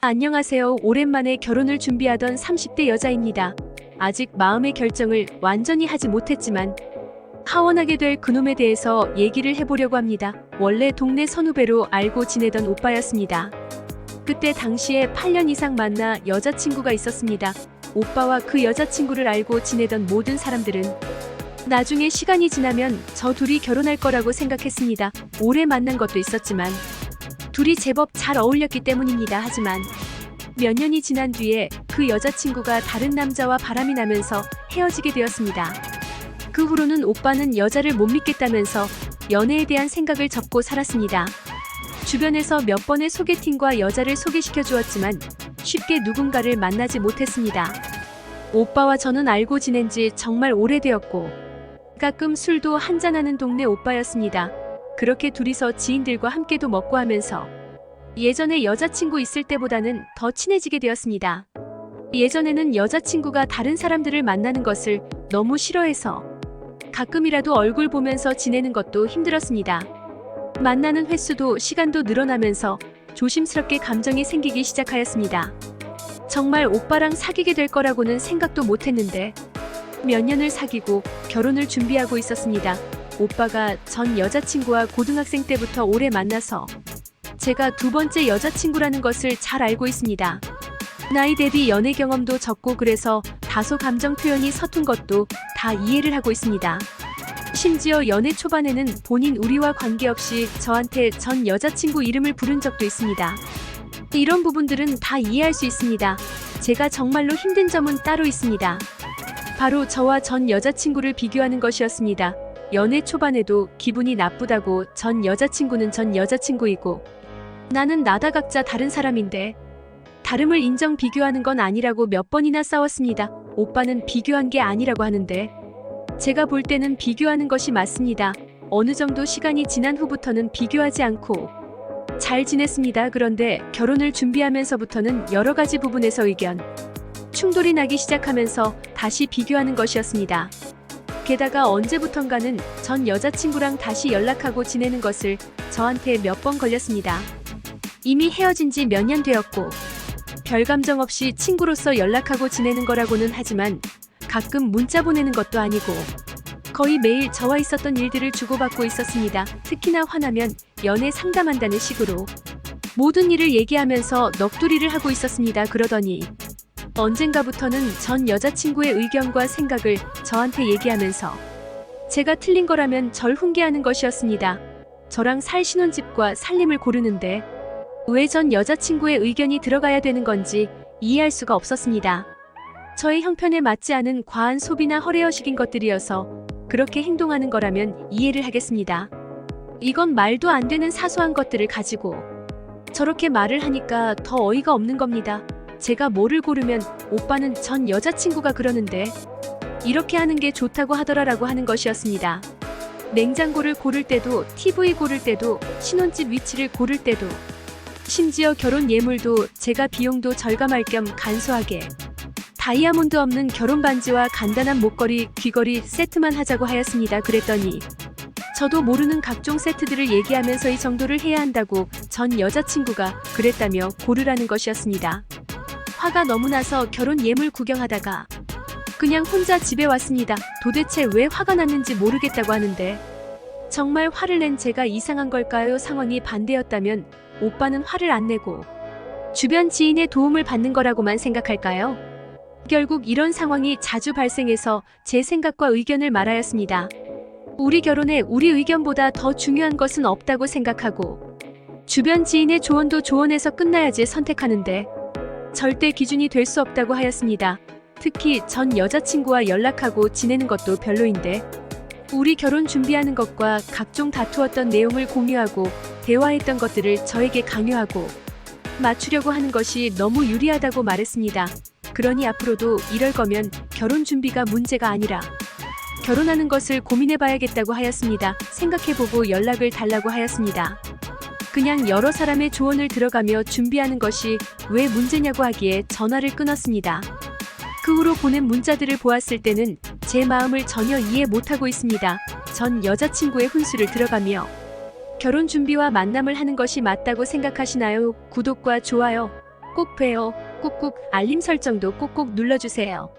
안녕하세요. 오랜만에 결혼을 준비하던 30대 여자입니다. 아직 마음의 결정을 완전히 하지 못했지만 하원하게 될 그놈에 대해서 얘기를 해보려고 합니다. 원래 동네 선후배로 알고 지내던 오빠였습니다. 그때 당시에 8년 이상 만나 여자친구가 있었습니다. 오빠와 그 여자친구를 알고 지내던 모든 사람들은 나중에 시간이 지나면 저 둘이 결혼할 거라고 생각했습니다. 오래 만난 것도 있었지만 둘이 제법 잘 어울렸기 때문입니다. 하지만 몇 년이 지난 뒤에 그 여자친구가 다른 남자와 바람이 나면서 헤어지게 되었습니다. 그 후로는 오빠는 여자를 못 믿겠다면서 연애에 대한 생각을 접고 살았습니다. 주변에서 몇 번의 소개팅과 여자를 소개시켜 주었지만 쉽게 누군가를 만나지 못했습니다. 오빠와 저는 알고 지낸 지 정말 오래되었고 가끔 술도 한잔하는 동네 오빠였습니다. 그렇게 둘이서 지인들과 함께도 먹고 하면서 예전에 여자친구 있을 때보다는 더 친해지게 되었습니다. 예전에는 여자친구가 다른 사람들을 만나는 것을 너무 싫어해서 가끔이라도 얼굴 보면서 지내는 것도 힘들었습니다. 만나는 횟수도 시간도 늘어나면서 조심스럽게 감정이 생기기 시작하였습니다. 정말 오빠랑 사귀게 될 거라고는 생각도 못했는데 몇 년을 사귀고 결혼을 준비하고 있었습니다. 오빠가 전 여자친구와 고등학생 때부터 오래 만나서 제가 두 번째 여자친구라는 것을 잘 알고 있습니다. 나이 대비 연애 경험도 적고 그래서 다소 감정 표현이 서툰 것도 다 이해를 하고 있습니다. 심지어 연애 초반에는 본인 우리와 관계없이 저한테 전 여자친구 이름을 부른 적도 있습니다. 이런 부분들은 다 이해할 수 있습니다. 제가 정말로 힘든 점은 따로 있습니다. 바로 저와 전 여자친구를 비교하는 것이었습니다. 연애 초반에도 기분이 나쁘다고 전 여자친구는 전 여자친구이고 나는 나다 각자 다른 사람인데 다름을 인정 비교하는 건 아니라고 몇 번이나 싸웠습니다. 오빠는 비교한 게 아니라고 하는데 제가 볼 때는 비교하는 것이 맞습니다. 어느 정도 시간이 지난 후부터는 비교하지 않고 잘 지냈습니다. 그런데 결혼을 준비하면서부터는 여러 가지 부분에서 의견 충돌이 나기 시작하면서 다시 비교하는 것이었습니다. 게다가 언제부턴가는 전 여자친구랑 다시 연락하고 지내는 것을 저한테 몇 번 걸렸습니다. 이미 헤어진 지 몇 년 되었고 별 감정 없이 친구로서 연락하고 지내는 거라고는 하지만 가끔 문자 보내는 것도 아니고 거의 매일 저와 있었던 일들을 주고받고 있었습니다. 특히나 화나면 연애 상담한다는 식으로 모든 일을 얘기하면서 넋두리를 하고 있었습니다. 그러더니 언젠가부터는 전 여자친구의 의견과 생각을 저한테 얘기하면서 제가 틀린 거라면 절 훈계하는 것이었습니다. 저랑 살 신혼집과 살림을 고르는데 왜 전 여자친구의 의견이 들어가야 되는 건지 이해할 수가 없었습니다. 저의 형편에 맞지 않은 과한 소비나 허례허식인 것들이어서 그렇게 행동하는 거라면 이해를 하겠습니다. 이건 말도 안 되는 사소한 것들을 가지고 저렇게 말을 하니까 더 어이가 없는 겁니다. 제가 뭐를 고르면 오빠는 전 여자친구가 그러는데 이렇게 하는 게 좋다고 하더라라고 하는 것이었습니다. 냉장고를 고를 때도 TV 고를 때도 신혼집 위치를 고를 때도 심지어 결혼 예물도 제가 비용도 절감할 겸 간소하게 다이아몬드 없는 결혼 반지와 간단한 목걸이, 귀걸이 세트만 하자고 하였습니다. 그랬더니 저도 모르는 각종 세트들을 얘기하면서 이 정도를 해야 한다고 전 여자친구가 그랬다며 고르라는 것이었습니다. 화가 너무 나서 결혼 예물 구경하다가 그냥 혼자 집에 왔습니다. 도대체 왜 화가 났는지 모르겠다고 하는데 정말 화를 낸 제가 이상한 걸까요? 상황이 반대였다면 오빠는 화를 안 내고 주변 지인의 도움을 받는 거라고만 생각할까요? 결국 이런 상황이 자주 발생해서 제 생각과 의견을 말하였습니다. 우리 결혼에 우리 의견보다 더 중요한 것은 없다고 생각하고 주변 지인의 조언도 조언해서 끝나야지 선택하는데 절대 기준이 될 수 없다고 하였습니다. 특히 전 여자친구와 연락하고 지내는 것도 별로인데 우리 결혼 준비하는 것과 각종 다투었던 내용을 공유하고 대화했던 것들을 저에게 강요하고 맞추려고 하는 것이 너무 유리하다고 말했습니다. 그러니 앞으로도 이럴 거면 결혼 준비가 문제가 아니라 결혼하는 것을 고민해봐야겠다고 하였습니다. 생각해보고 연락을 달라고 하였습니다. 그냥 여러 사람의 조언을 들어가며 준비하는 것이 왜 문제냐고 하기에 전화를 끊었습니다. 그 후로 보낸 문자들을 보았을 때는 제 마음을 전혀 이해 못하고 있습니다. 전 여자친구의 훈수를 들어가며 결혼 준비와 만남을 하는 것이 맞다고 생각하시나요? 구독과 좋아요 꼭 봬요. 꾹꾹 알림 설정도 꼭꼭 눌러주세요.